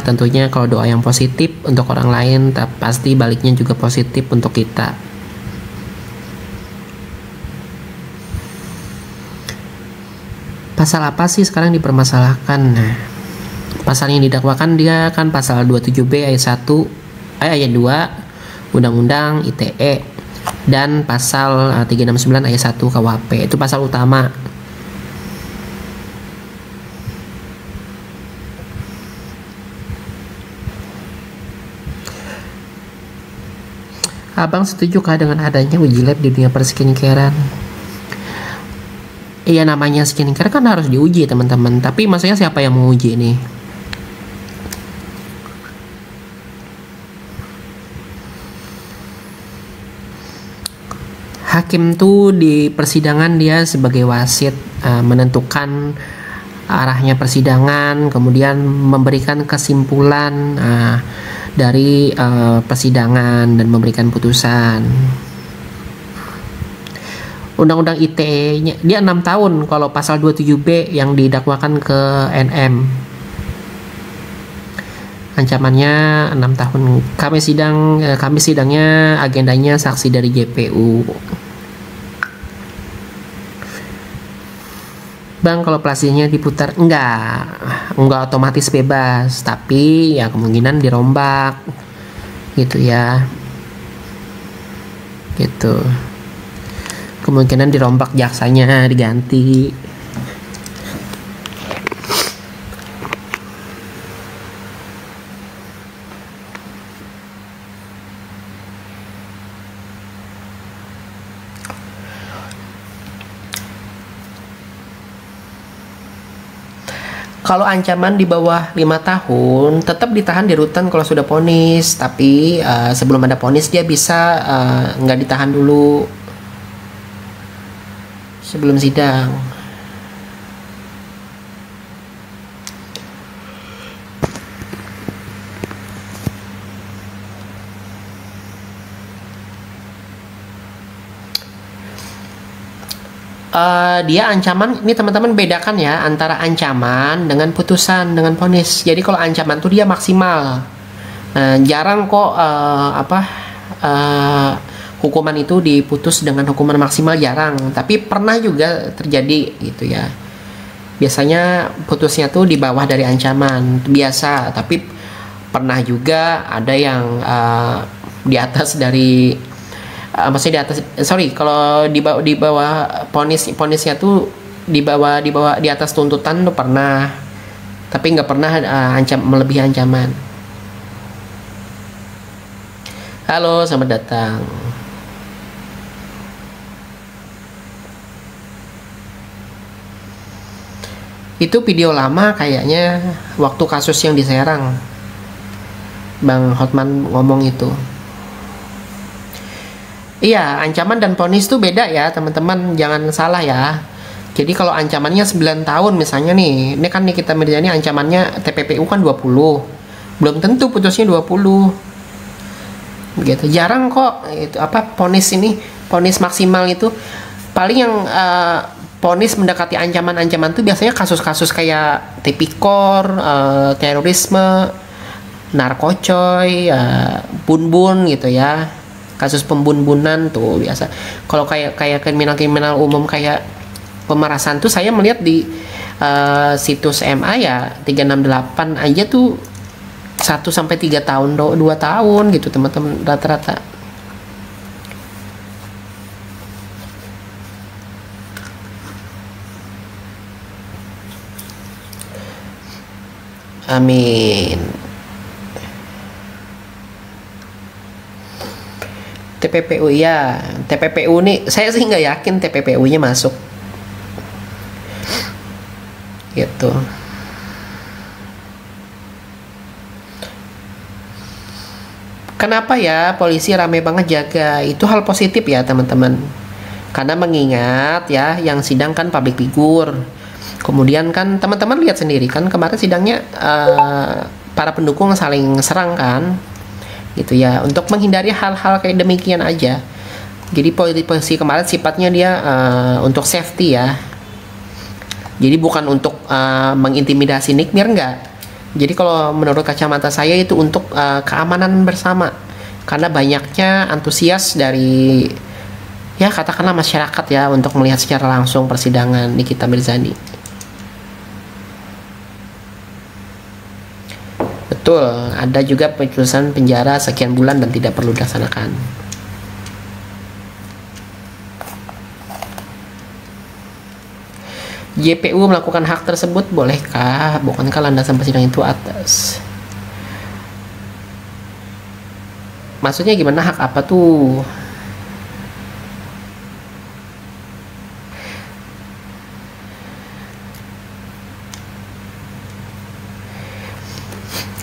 tentunya kalau doa yang positif untuk orang lain, pasti baliknya juga positif untuk kita. Pasal apa sih sekarang dipermasalahkan? Nah, pasal yang didakwakan dia kan pasal 27B ayat 2 Undang-Undang ITE dan pasal 369 ayat 1 KUHP. Itu pasal utama. Abang setujukah dengan adanya uji lab di dunia perskincarean? Iya, namanya skincare kan harus diuji teman-teman. Tapi maksudnya siapa yang menguji nih? Hakim tuh di persidangan dia sebagai wasit, menentukan arahnya persidangan, kemudian memberikan kesimpulan dari persidangan dan memberikan putusan. Undang-undang ITE-nya dia 6 tahun kalau pasal 27B yang didakwakan ke NM. Ancamannya 6 tahun. Kami sidangnya agendanya saksi dari JPU. Bang, kalau plastiknya diputar enggak otomatis bebas, tapi ya kemungkinan dirombak gitu ya. Gitu. Kemungkinan dirombak jaksanya diganti. Kalau ancaman di bawah 5 tahun tetap ditahan di rutan kalau sudah vonis, tapi sebelum ada vonis dia bisa nggak ditahan dulu sebelum sidang. Dia ancaman, ini teman-teman bedakan ya antara ancaman dengan putusan dengan vonis. Jadi kalau ancaman tuh dia maksimal. Jarang kok hukuman itu diputus dengan hukuman maksimal, jarang. Tapi pernah juga terjadi gitu ya. Biasanya putusnya tuh di bawah dari ancaman biasa, tapi pernah juga ada yang di atas dari maksudnya di atas, kalau di bawah ponisnya tuh di atas tuntutan tuh pernah, tapi nggak pernah melebihi ancaman. Halo, selamat datang. Itu video lama kayaknya, waktu kasus yang di Serang, Bang Hotman ngomong itu. Iya, ancaman dan vonis tuh beda ya teman-teman, jangan salah ya. Jadi kalau ancamannya 9 tahun misalnya nih, ini kan nih kita ini ancamannya TPPU kan 20. Belum tentu putusnya 20. Gitu. Jarang kok itu vonis maksimal itu paling yang vonis mendekati ancaman-ancaman tuh biasanya kasus-kasus kayak tipikor, terorisme, narkocoy, bun-bun gitu ya. Kasus pembun-bunan tuh biasa. Kalau kayak kriminal umum kayak pemerasan tuh saya melihat di situs MA ya 368 aja tuh 1-3 tahun, 2 tahun gitu teman-teman rata-rata. Amin. TPPU ya, TPPU nih saya sih nggak yakin TPPU-nya masuk gitu. Kenapa ya polisi rame banget jaga? Itu hal positif ya teman-teman, karena mengingat ya yang sidang kan public figure. Kemudian kan teman-teman lihat sendiri kan kemarin sidangnya para pendukung saling serang kan gitu ya, untuk menghindari hal-hal kayak demikian aja. Jadi polisi kemarin sifatnya dia untuk safety ya, jadi bukan untuk mengintimidasi Nikmir, enggak. Jadi kalau menurut kacamata saya itu untuk keamanan bersama, karena banyaknya antusias dari ya katakanlah masyarakat ya untuk melihat secara langsung persidangan Nikita Mirzani. Betul, ada juga putusan penjara sekian bulan dan tidak perlu dilaksanakan. JPU melakukan hak tersebut, bolehkah? Bukankah landasan persidangan itu atas? Maksudnya gimana, hak apa tuh?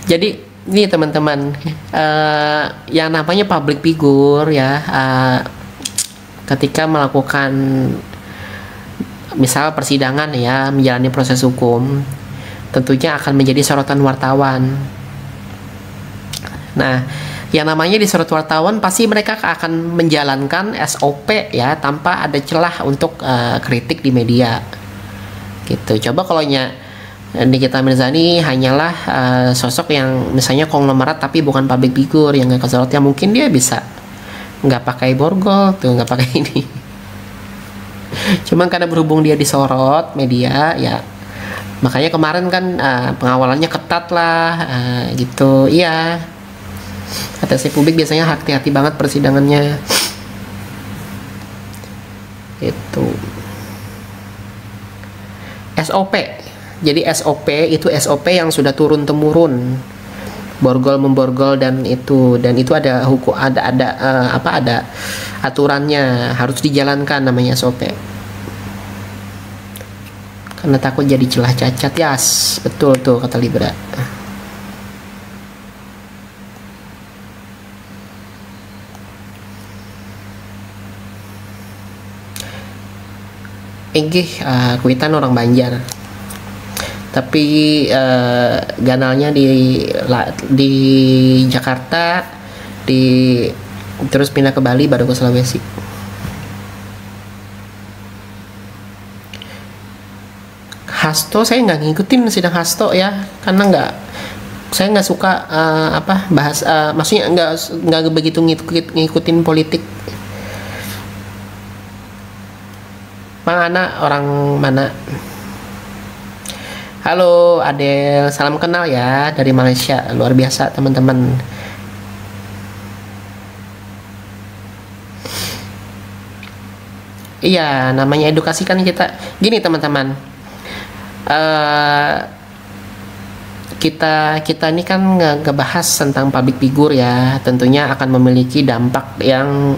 Jadi ini teman-teman, yang namanya public figure ya, ketika melakukan misal persidangan ya, menjalani proses hukum, tentunya akan menjadi sorotan wartawan. Nah, yang namanya disorot wartawan pasti mereka akan menjalankan SOP ya, tanpa ada celah untuk kritik di media. Gitu. Coba kalau Nikita Mirzani hanyalah sosok yang misalnya konglomerat tapi bukan public figure yang nggak kesorot, ya mungkin dia bisa nggak pakai borgol tuh, nggak pakai ini. Cuman karena berhubung dia disorot media ya, makanya kemarin kan pengawalannya ketat lah, gitu. Iya, atensi publik biasanya hati-hati banget persidangannya itu. SOP, jadi SOP itu SOP yang sudah turun temurun, borgol memborgol, dan itu ada hukum, ada aturannya, harus dijalankan, namanya SOP. Karena takut jadi celah cacat, yes, betul tuh kata Libra. Kuitan orang Banjar, tapi ganalnya di Jakarta, terus pindah ke Bali, baru ke Sulawesi. Hasto saya nggak ngikutin sidang Hasto ya, karena saya nggak suka bahas, maksudnya nggak begitu ngikutin politik. Bang Ana orang mana? Halo Adel, salam kenal ya dari Malaysia, luar biasa teman-teman. Iya, namanya edukasi kan kita. Gini teman-teman, kita ini kan ngebahas tentang public figure ya, tentunya akan memiliki dampak yang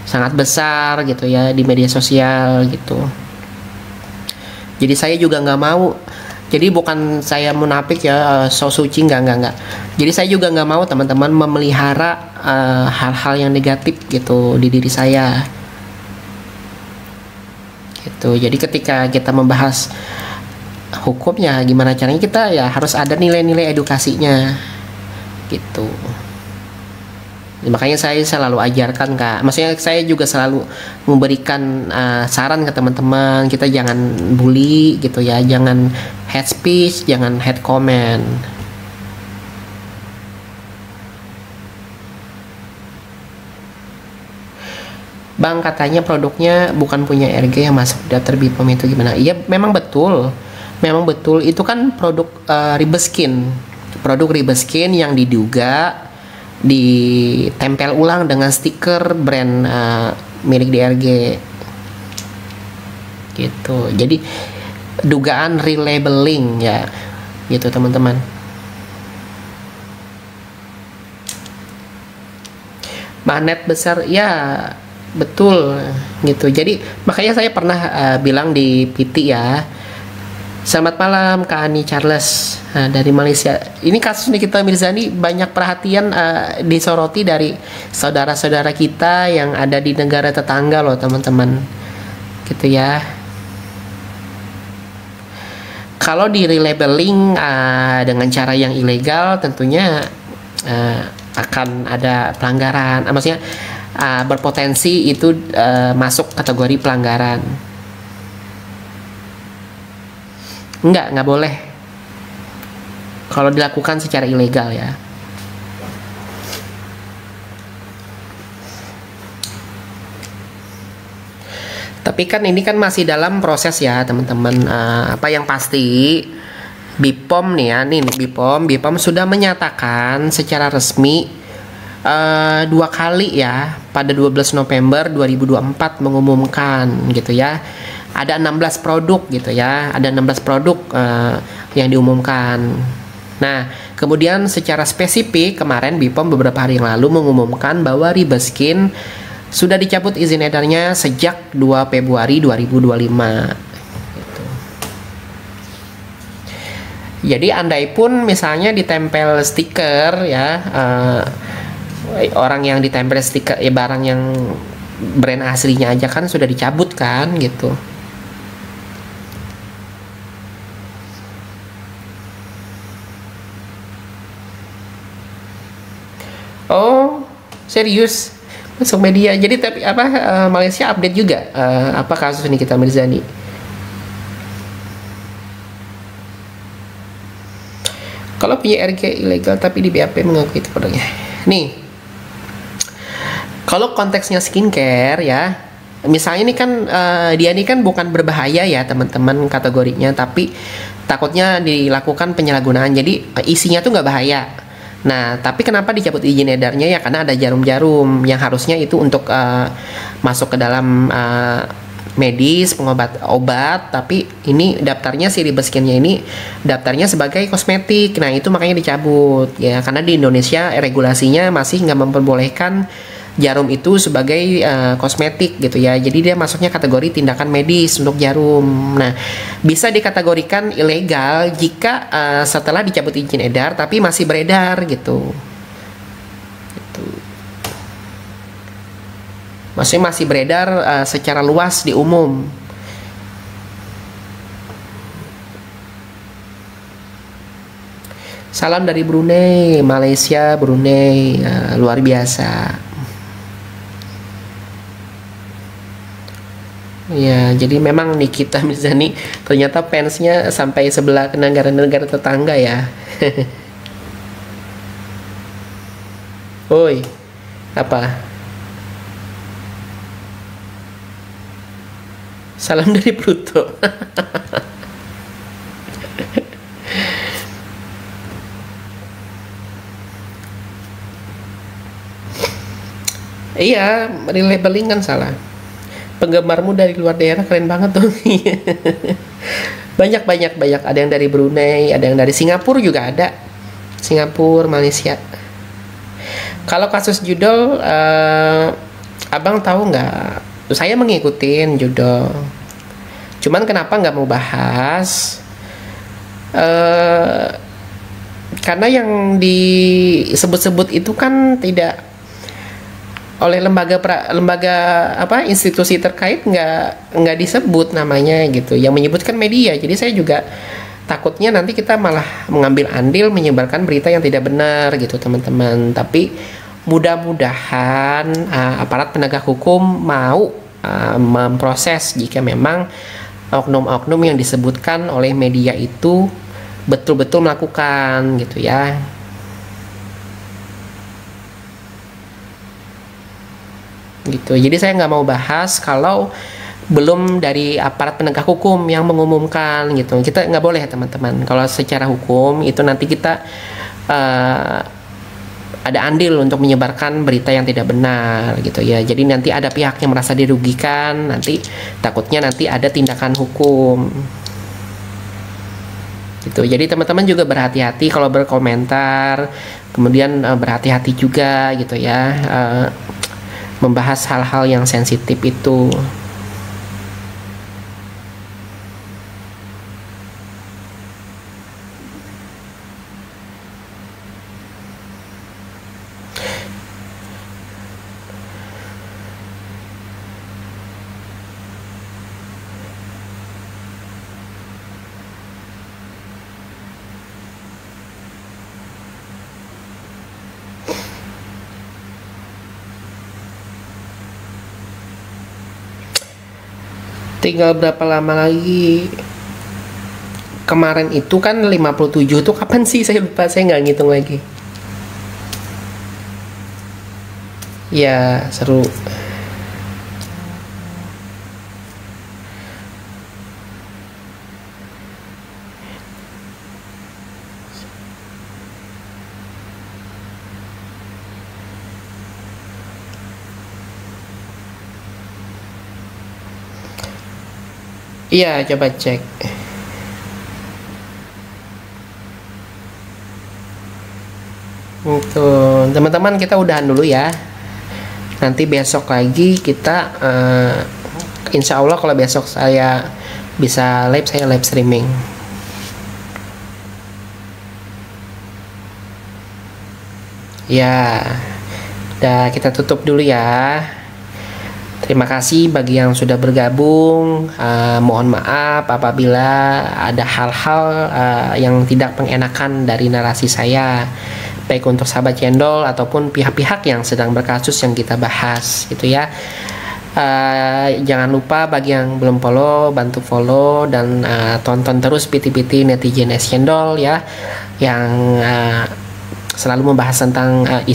sangat besar gitu ya di media sosial gitu. Jadi saya juga nggak mau, jadi bukan saya munafik ya, so suci, nggak. Jadi saya juga nggak mau teman-teman memelihara hal-hal yang negatif gitu di diri saya gitu. Jadi ketika kita membahas hukumnya, gimana caranya, kita ya harus ada nilai-nilai edukasinya gitu. Makanya saya selalu ajarkan, Kak. Maksudnya saya juga selalu memberikan saran ke teman-teman, kita jangan bully gitu ya, jangan hate speech, jangan hate comment. Bang, katanya produknya bukan punya RG yang masuk daftar BPOM, itu gimana? Iya, memang betul. Memang betul, itu kan produk Ribeskin. Produk Ribeskin yang diduga ditempel ulang dengan stiker brand milik DRG gitu. Jadi dugaan relabeling ya gitu teman-teman. Magnet besar ya, betul gitu. Jadi makanya saya pernah bilang di PT ya, selamat malam Kak Ani Charles dari Malaysia. Ini kasus Nikita Mirzani banyak perhatian disoroti dari saudara-saudara kita yang ada di negara tetangga loh teman-teman. Gitu ya. Kalau di relabeling dengan cara yang ilegal, tentunya akan ada pelanggaran. Maksudnya berpotensi itu masuk kategori pelanggaran. Nggak boleh. kalau dilakukan secara ilegal ya. Tapi kan ini kan masih dalam proses ya teman-teman. Apa yang pasti BPOM nih ya, nih BPOM sudah menyatakan secara resmi 2 kali ya, pada 12 November 2024 mengumumkan gitu ya. Ada 16 produk gitu ya, ada 16 produk yang diumumkan. Nah, kemudian secara spesifik kemarin BPOM beberapa hari yang lalu mengumumkan bahwa Ribaskin sudah dicabut izin edarnya sejak 2 Februari 2025. Gitu. Jadi andai pun misalnya ditempel stiker ya, orang yang ditempel stiker ya, barang yang brand aslinya aja kan sudah dicabut kan gitu. Oh, serius? Masuk media. Jadi tapi apa Malaysia update juga apa kasus Nikita Mirzani? Kalau punya RG ilegal tapi di BAP mengakui itu produknya. Nih, kalau konteksnya skincare ya, misalnya ini kan dia ini kan bukan berbahaya ya teman-teman kategorinya, tapi takutnya dilakukan penyalahgunaan. Jadi isinya tuh nggak bahaya. Nah, tapi kenapa dicabut izin edarnya ya? Karena ada jarum-jarum yang harusnya itu untuk masuk ke dalam medis, obat, tapi ini daftarnya si Ribaskinnya ini daftarnya sebagai kosmetik. Nah, itu makanya dicabut ya, karena di Indonesia regulasinya masih nggak memperbolehkan jarum itu sebagai kosmetik gitu ya. Jadi dia masuknya kategori tindakan medis untuk jarum. Nah, bisa dikategorikan ilegal jika setelah dicabut izin edar tapi masih beredar gitu. Masih beredar secara luas di umum. Salam dari Brunei, Malaysia, Brunei, luar biasa. Ya, jadi memang Nikita Mirzani ternyata fansnya sampai sebelah ke negara-negara tetangga ya. Oi, apa? Salam dari Pluto. Iya, relabeling kan salah. Penggemarmu dari luar daerah keren banget tuh. banyak. Ada yang dari Brunei, ada yang dari Singapura juga ada. Singapura, Malaysia. Kalau kasus judol, abang tahu nggak? Saya mengikutin judol. Cuman kenapa nggak mau bahas? Karena yang disebut-sebut itu kan tidak oleh lembaga apa institusi terkait nggak disebut namanya gitu, yang menyebutkan media. Jadi saya juga takutnya nanti kita malah mengambil andil menyebarkan berita yang tidak benar gitu teman-teman. Tapi mudah-mudahan aparat penegak hukum mau memproses jika memang oknum-oknum yang disebutkan oleh media itu betul-betul melakukan gitu ya. Gitu. Jadi saya nggak mau bahas kalau belum dari aparat penegak hukum yang mengumumkan gitu. Kita nggak boleh ya teman-teman. Kalau secara hukum itu nanti kita ada andil untuk menyebarkan berita yang tidak benar gitu ya. Jadi nanti ada pihak yang merasa dirugikan, nanti takutnya nanti ada tindakan hukum. Gitu. Jadi teman-teman juga berhati-hati kalau berkomentar, kemudian berhati-hati juga gitu ya. Membahas hal-hal yang sensitif itu. Tinggal berapa lama lagi kemarin itu kan 57 tuh kapan sih, saya lupa, saya nggak ngitung lagi. Ya, seru. Iya, coba cek. Tuh, teman-teman, kita udahan dulu ya. Nanti besok lagi kita, insya Allah kalau besok saya bisa live, saya live streaming. Ya, udah, kita tutup dulu ya. Terima kasih bagi yang sudah bergabung. Mohon maaf apabila ada hal-hal yang tidak mengenakan dari narasi saya, baik untuk sahabat cendol ataupun pihak-pihak yang sedang berkasus yang kita bahas, gitu ya. Jangan lupa bagi yang belum follow, bantu follow dan tonton terus PT-PT Netizen Es Cendol ya, yang selalu membahas tentang isu